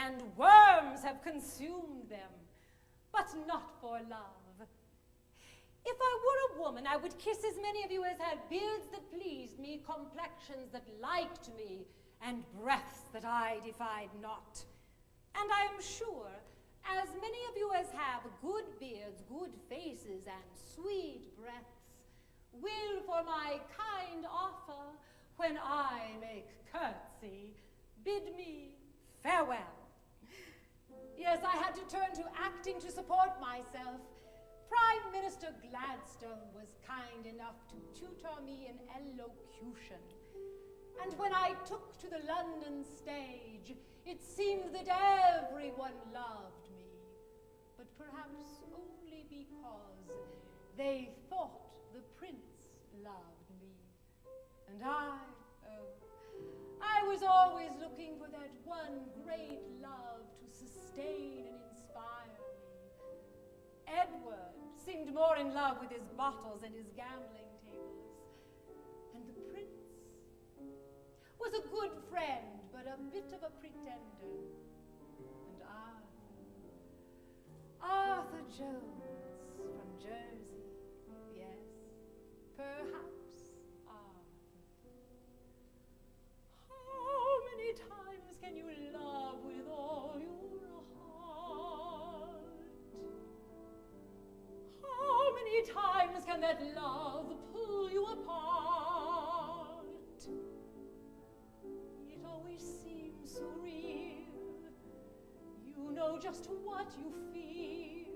and worms have consumed them, but not for love. If I were a woman, I would kiss as many of you as had beards that pleased me, complexions that liked me, and breaths that I defied not. And I am sure, as many of you as have good beards, good faces, and sweet breaths, will for my kind offer, when I make curtsy, bid me farewell. Yes, I had to turn to acting to support myself. Prime Minister Gladstone was kind enough to tutor me in elocution. And when I took to the London stage, it seemed that everyone loved me, but perhaps only because they thought the prince loved me. And I was always looking for that one great love to sustain and inspire me. Edward seemed more in love with his bottles and his gambling tables. And the prince was a good friend, but a bit of a pretender. And Arthur Jones from Jersey, yes, perhaps Arthur. How many times can you love with all your heart? How many times can that love pull you apart? It always seems so real. You know just what you feel.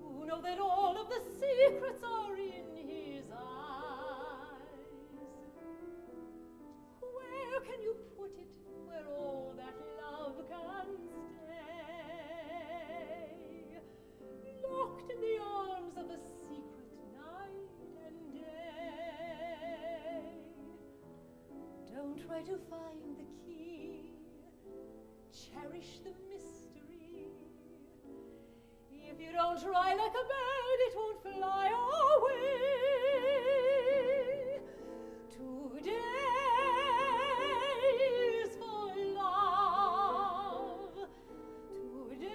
You know that all of the secrets are in his eyes. Where can you put it where all that love can stay? Locked in the arms of a secret night and day. Don't try to find the key. Cherish the mystery. If you don't try like a bird, it won't fly away. Today is for love. Today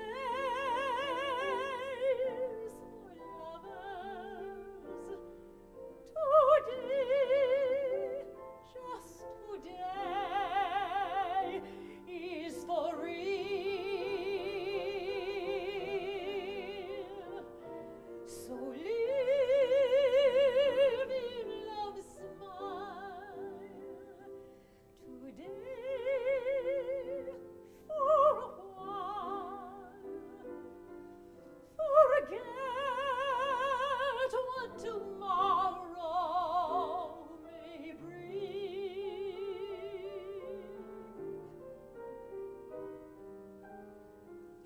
is for lovers. Today, just today, is for real. So live in love's smile today for a while. Forget what tomorrow may bring.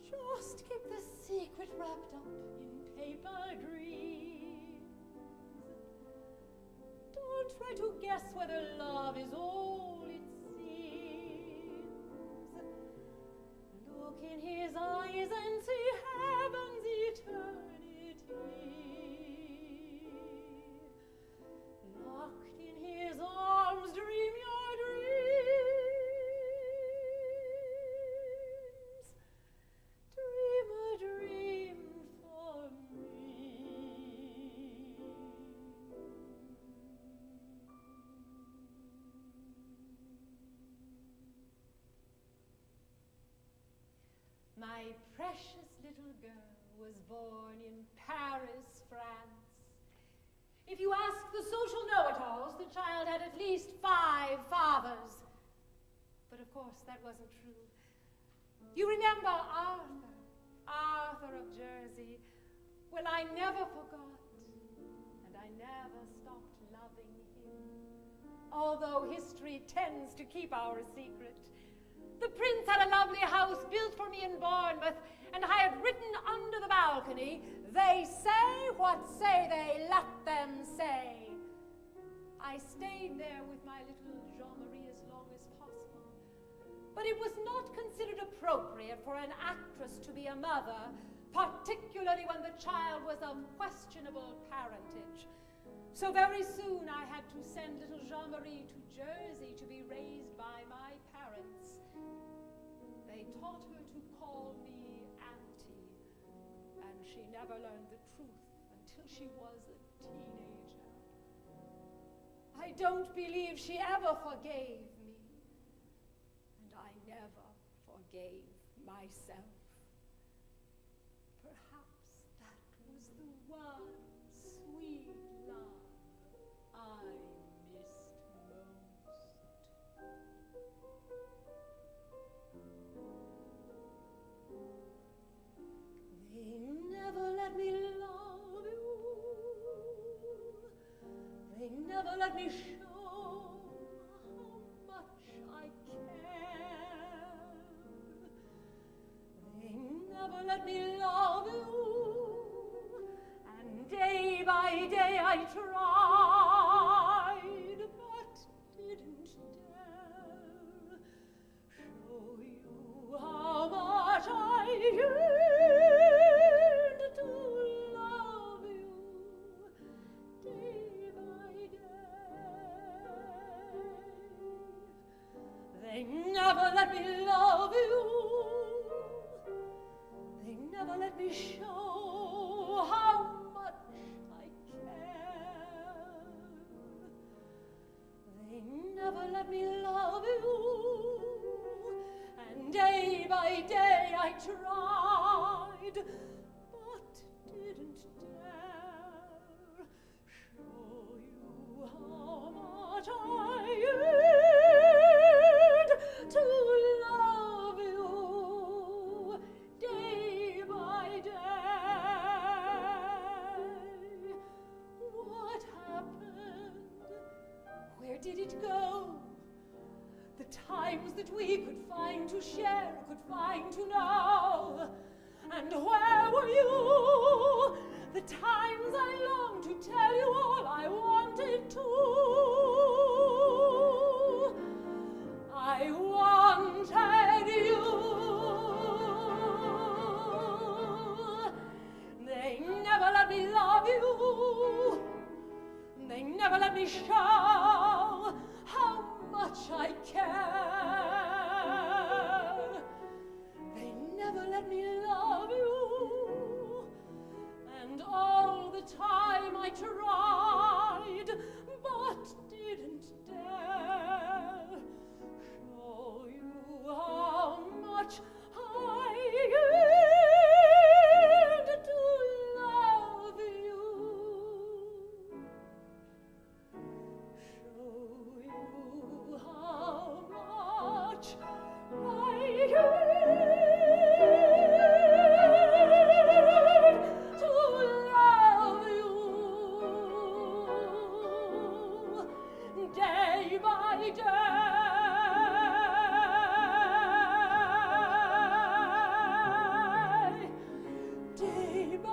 Just keep the secret wrapped up in paper dreams. Don't try to guess whether love is all it seems. Look in his eyes and see heaven's eternity. Locked in his arms, dream your dreams. Dream a dream for me. My precious little girl was born in Paris, France. If you ask the social know-it-alls, the child had at least 5 fathers. But of course, that wasn't true. You remember Arthur of Jersey? Well, I never forgot, and I never stopped loving him. Although history tends to keep our secret. The prince had a lovely house built for me in Bournemouth, and I had written under the balcony, "They say what say they, let them say." I stayed there with my little Jean-Marie as long as possible. But it was not considered appropriate for an actress to be a mother, particularly when the child was of questionable parentage. So very soon I had to send little Jean-Marie to Jersey to be raised by my parents. They taught her to call me Auntie, and she never learned the truth until she was a teenager. I don't believe she ever forgave me, and I never forgave myself. Perhaps that was the one sweet love I missed most. They never let me love you. They never let me show how much I care. They never let me love you, and day by day I tried, but didn't dare show you how much I yearned to love you day by day. They never let me love you. They never let me show how much I care. They never let me love you, and day by day I tried, but didn't dare show you how much I yearned to love you day by day. What happened? Where did it go? The times that we could find to share, could find to know. And where were you? The times I longed to tell you all I wanted to. I wanted you. They never let me love you. They never let me show how much I care. They never let me love you, and all the time I tried, but didn't dare show you how much I yearned to love you. Show you how much I yearned to love you day by day. Day by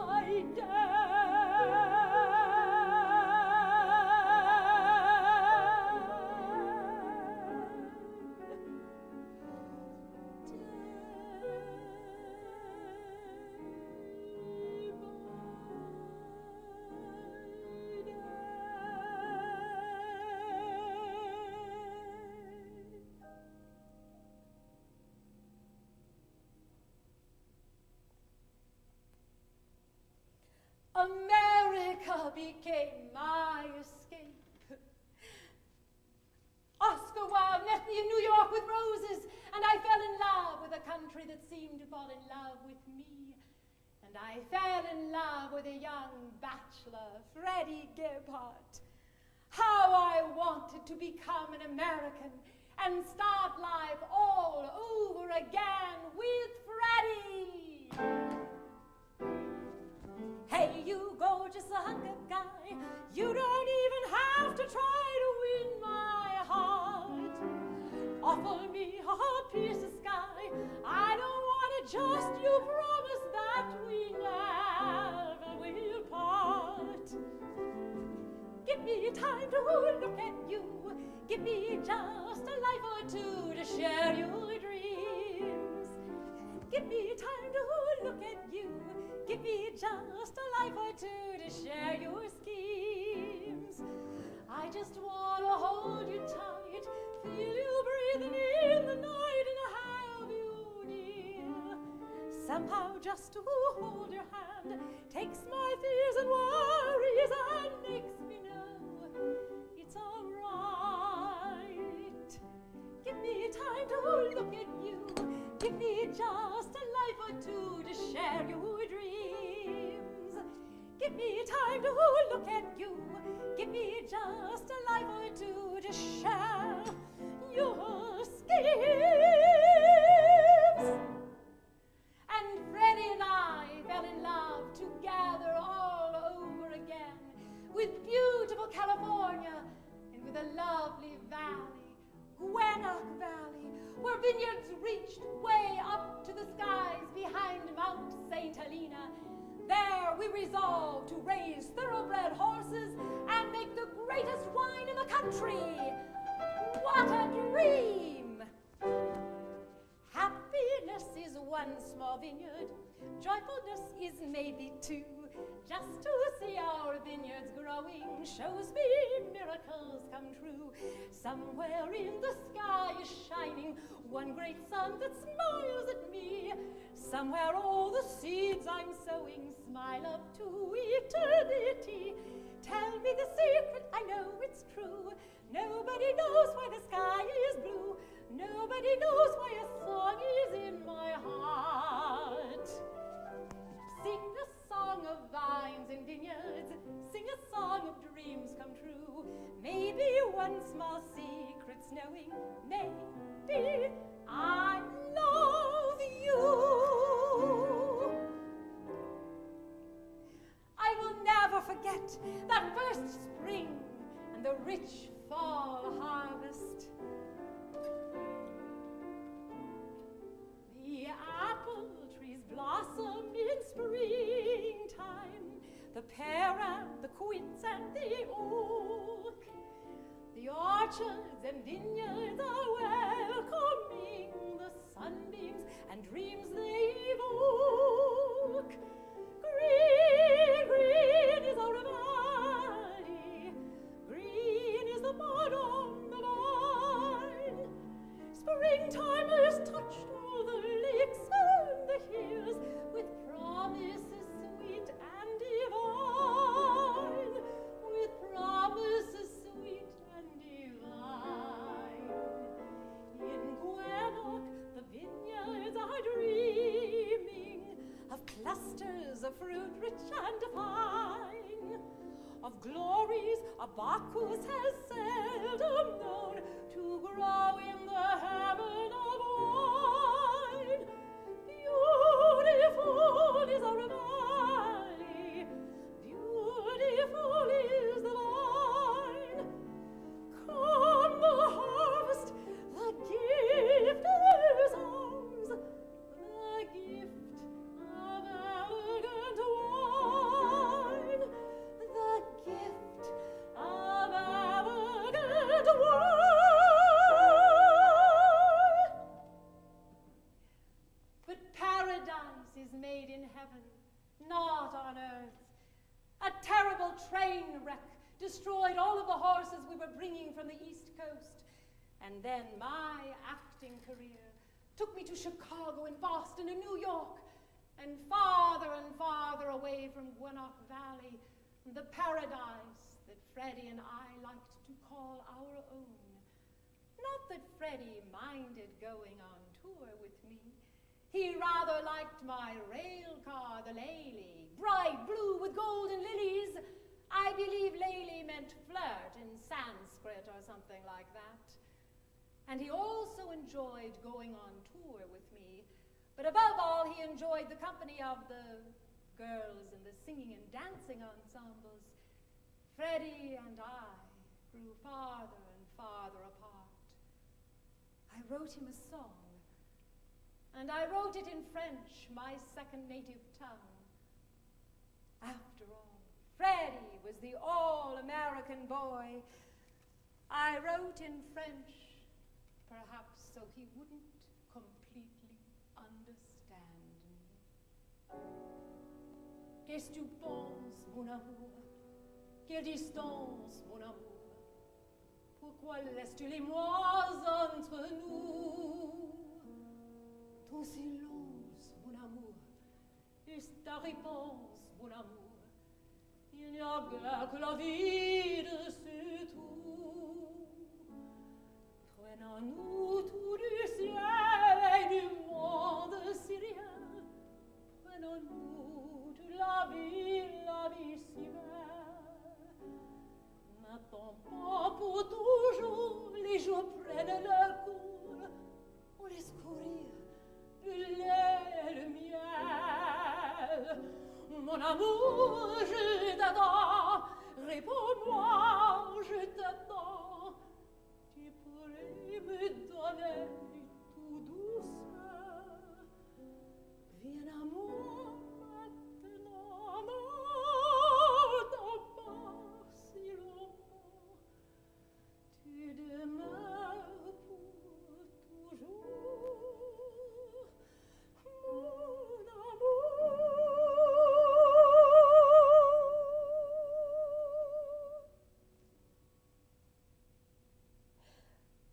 America became my escape. Oscar Wilde met me in New York with roses, and I fell in love with a country that seemed to fall in love with me. And I fell in love with a young bachelor, Freddie Gebhardt. How I wanted to become an American and start life all over again with Freddie. Hey, you gorgeous hunk of guy, you don't even have to try to win my heart. Offer me a piece of sky, I don't want it, just you promise that we never will part. Give me time to look at you, give me just a life or two to share your dreams. Give me time to look at you, give me just a life or two to share your schemes. I just want to hold you tight, feel you breathing in the night, and have you near. somehow just to hold your hand takes my fears and worries and makes me know it's all right. Give me time to look at you. Give me just a life or two to share your dreams. Give me time to look at you. Give me just a life or two to share your schemes. And Freddie and I fell in love together all over again, with beautiful California and with a lovely valley, Gwinnett Valley, where vineyards reached way up to the skies behind Mount St. Helena. There we resolved to raise thoroughbred horses and make the greatest wine in the country. What a dream! Happiness is one small vineyard, joyfulness is maybe two. Just to see our vineyards growing shows me miracles come true. Somewhere in the sky is shining one great sun that smiles at me. Somewhere all the seeds I'm sowing smile up to eternity. Tell me the secret, I know it's true. Nobody knows why the sky is blue. Nobody knows why a song is in my heart. Sing a song of vines and vineyards. Sing a song of dreams come true. Maybe one small secret's knowing. Maybe I love you. I will never forget that first spring and the rich fall harvest. The apple trees blossom in springtime, the pear and the quince and the oak. The orchards and vineyards are welcoming the sunbeams and dreams they evoke. Green, green is our valley, green is the bud on the vine. Springtime has touched all the lakes and the hills with promises sweet and divine, with promises sweet and divine. In Gwinnett the vineyards are dreaming of clusters of fruit rich and fine, of glories a Bacchus has seldom known to grow in the heaven of wine. Beautiful is our valley, beautiful is the vine. Come the harvest, the gift is ours, the gift of elegant wine, the gift of elegant wine. But paradise is made in heaven, not on earth. A terrible train wreck destroyed all of the horses we were bringing from the East Coast. And then my acting career took me to Chicago and Boston and New York, and farther away from Gwinnett Valley, the paradise that Freddie and I liked to call our own. Not that Freddie minded going on tour with me. He rather liked my rail car, the Lillie, bright blue with golden lilies. I believe Lillie meant flirt in Sanskrit or something like that. And he also enjoyed going on tour with me, but above all, he enjoyed the company of the girls in the singing and dancing ensembles. Freddie and I grew farther and farther apart. I wrote him a song, and I wrote it in French, my second native tongue. After all, Freddie was the all-American boy. I wrote in French, perhaps so he wouldn't completely understand me. Qu'est-ce que tu penses, mon amour? Quelle distance, mon amour? Pourquoi laisses-tu les mois entre nous? Ton silence, mon amour, triste ta réponse, mon amour. Il n'y a guère que la vie de ce tout. Prenons-nous tout du ciel et du monde syrien. Prenons-nous de la vie si belle. N'attends pas pour toujours, les jours prennent leur cours. On laisse courir le lait, le miel. Mon amour, je t'attends, réponds-moi, je t'attends. Tu pourrais me donner tout douceur. Viens à moi maintenant, n'attends pas si longtemps. Tu demeures pour toujours, mon amour.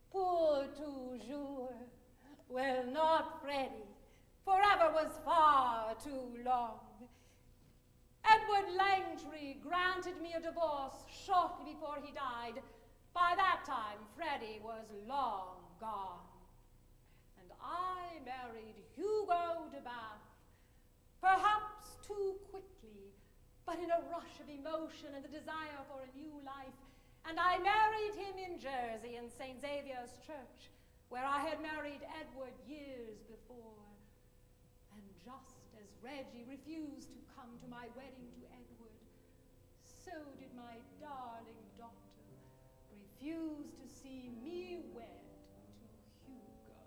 Pour toujours, well, not Freddie. Forever was far too long. Edward Langtry granted me a divorce shortly before he died. By that time, Freddie was long gone. And I married Hugo de Bath, perhaps too quickly, but in a rush of emotion and the desire for a new life. And I married him in Jersey in St. Xavier's Church, where I had married Edward years before. And just as Reggie refused to come to my wedding to Edward, so did my darling daughter refuse to see me wed to Hugo.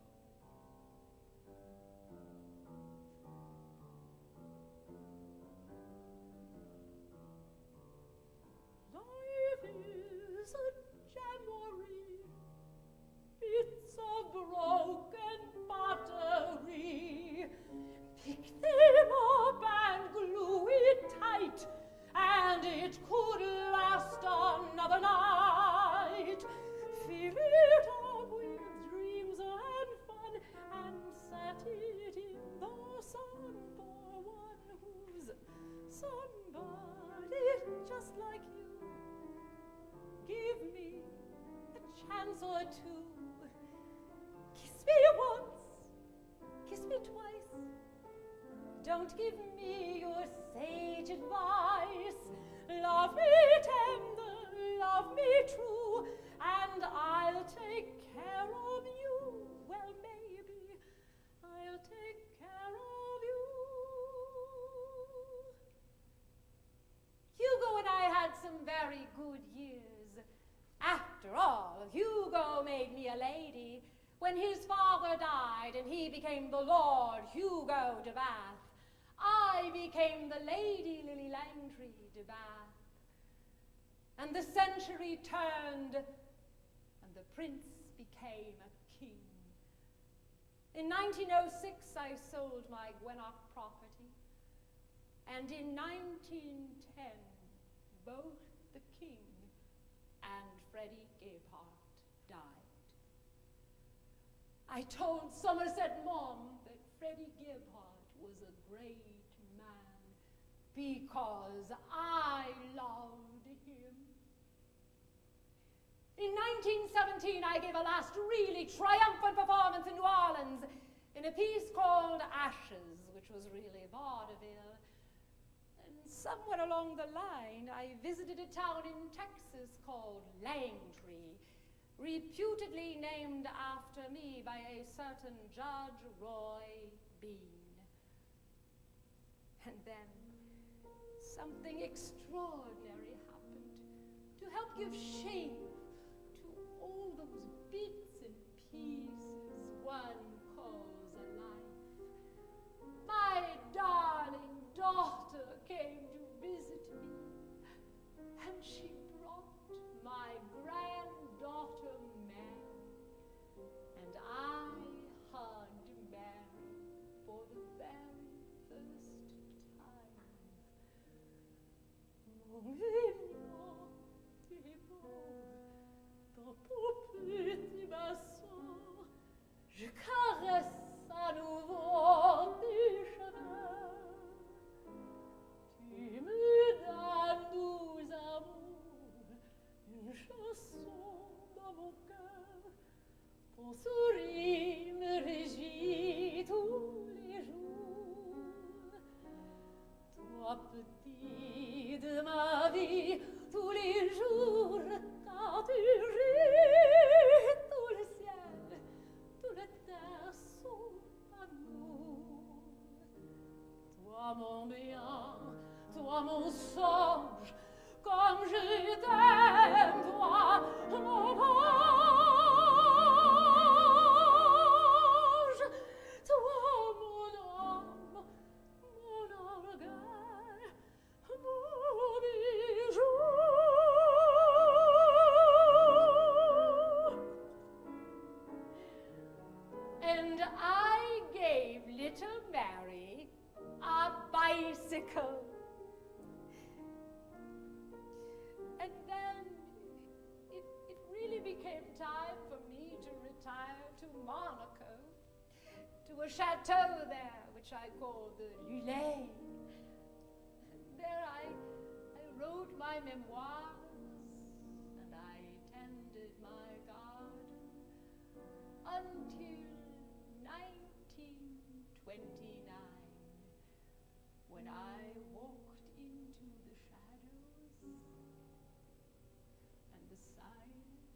Life is a jamboree, bits of broken pottery. Pick them up and glue it tight, and it could last another night. Fill it up with dreams and fun, and set it in the sun for one who's somebody just like you. Give me a chance or two. Kiss me once, kiss me twice. Don't give me your sage advice. Love me tender, love me true, and I'll take care of you. Well, maybe I'll take care of you. Hugo and I had some very good years. After all, Hugo made me a lady. When his father died and he became the Lord Hugo de Bath, I became the Lady Lillie Langtry de Bath. And the century turned, and the prince became a king. In 1906, I sold my Gwennock property, and in 1910, both the king and Freddie Gebhardt died. I told Somerset Maugham that Freddie Gebhardt was a great man because I loved him. In 1917, I gave a last really triumphant performance in New Orleans in a piece called Ashes, which was really vaudeville. And somewhere along the line, I visited a town in Texas called Langtry, reputedly named after me by a certain Judge Roy Bean. And then something extraordinary happened to help give shape to all those bits and pieces one calls a life. My darling daughter came to visit me, and she brought my granddaughter Mary, and I hugged Mary for the very first time. Mon petit berceau, Moi petit de ma vie, tous les jours, quand tu ris, tout le ciel, toute la terre sont amour. Toi mon bien, toi mon songe, comme je t'aime, toi mon ange, toi mon âme, mon orgueil, mon bijou. And I gave little Mary a bicycle. And then it really became time for me to retire to Monaco, to a chateau there, which I called the Lillie. There I wrote my memoirs, and I tended my garden until 1929, when I walked into the shadows and the silence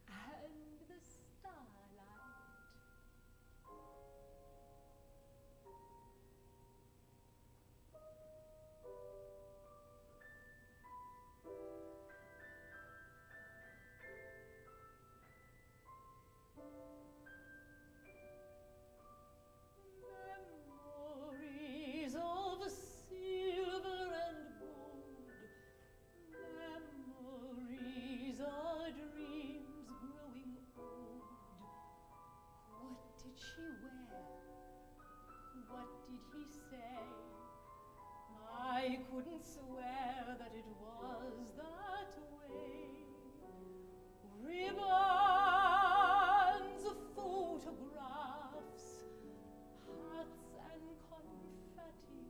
and the starlight. Memories of silver and gold, memories are dreams growing old. What did she wear? What did he say? I couldn't swear that it was that way. Ribbons, photographs, hats and confetti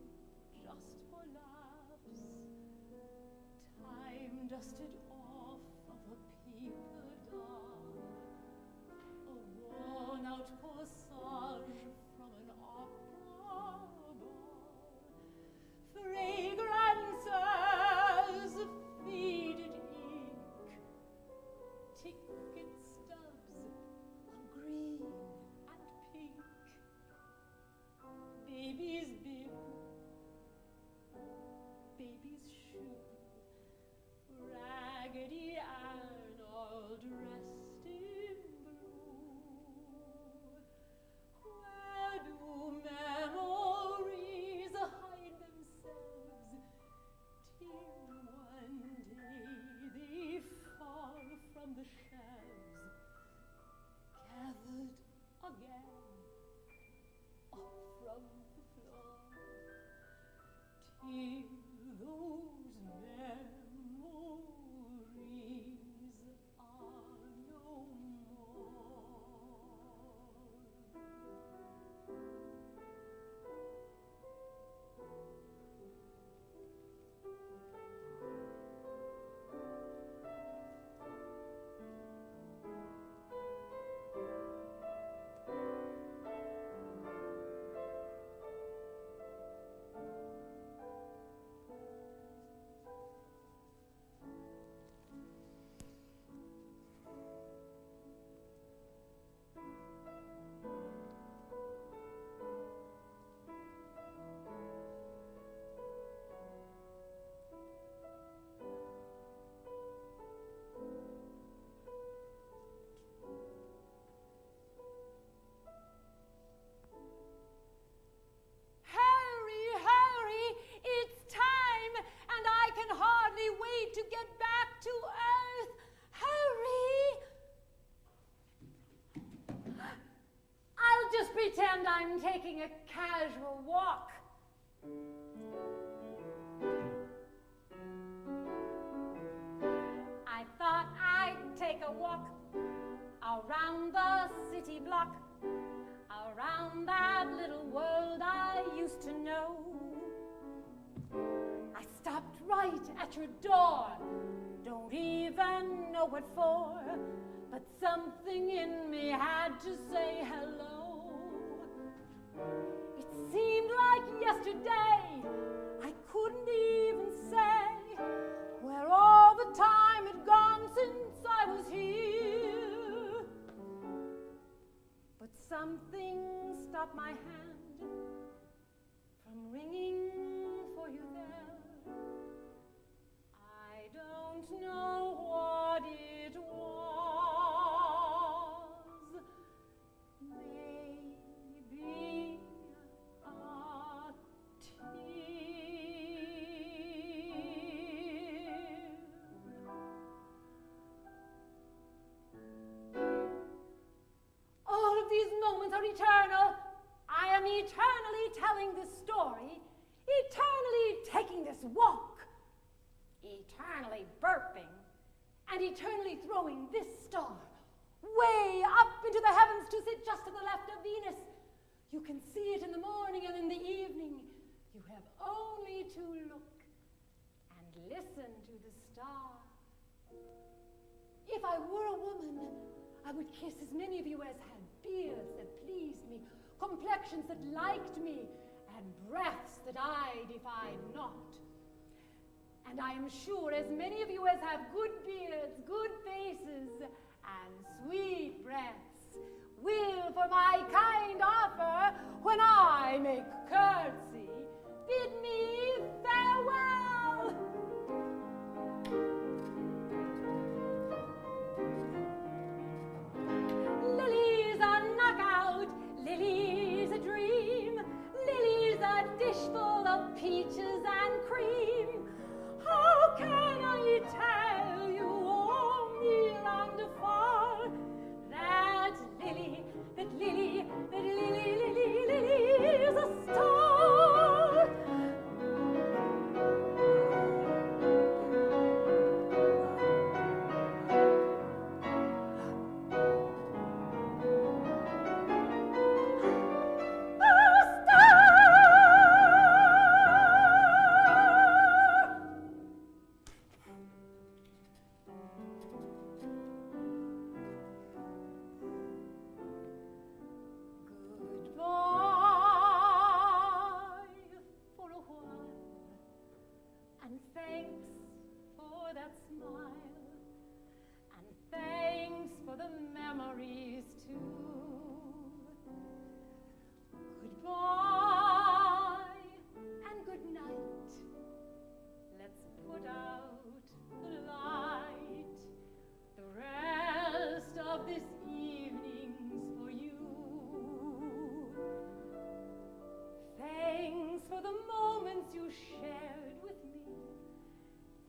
just for laughs. Time dusted off of a paper doll, a worn-out corsage from an opera ball. Fragrances, faded ink, ticket stubs of green and pink. Baby's bib, baby's shoe, Raggedy Ann all dressed in blue. Where do memories hide themselves till one day they fall from the shelves, gathered again up from the floor, till those memories are no pretend I'm taking a casual walk. I thought I'd take a walk around the city block, around that little world I used to know. I stopped right at your door, don't even know what for, but something in me had to say hello. It seemed like yesterday something stopped my hand from ringing for you there. I don't know what it was. Maybe a all of these moments are eternal. I am eternally telling this story, eternally taking this walk, eternally burping, and eternally throwing this star way up into the heavens to sit just to the left of Venus. You can see it in the morning and in the evening. You have only to look and listen to the star. If I were a woman, I would kiss as many of you as had beards that pleased me, complexions that liked me, and breaths that I defied not. And I am sure as many of you as have good beards, good faces, and sweet breaths will, for my kind offer, when I make curtsy, bid me farewell. Lily's a knockout, Lily's a dream, Lily's a dish full of peaches and cream. How can I tell you, oh near and far, that Lily is a star?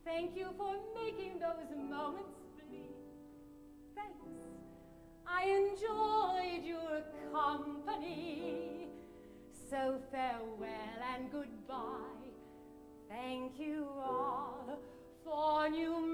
Thank you for making those moments flee. Thanks. I enjoyed your company. So farewell and goodbye. Thank you all for new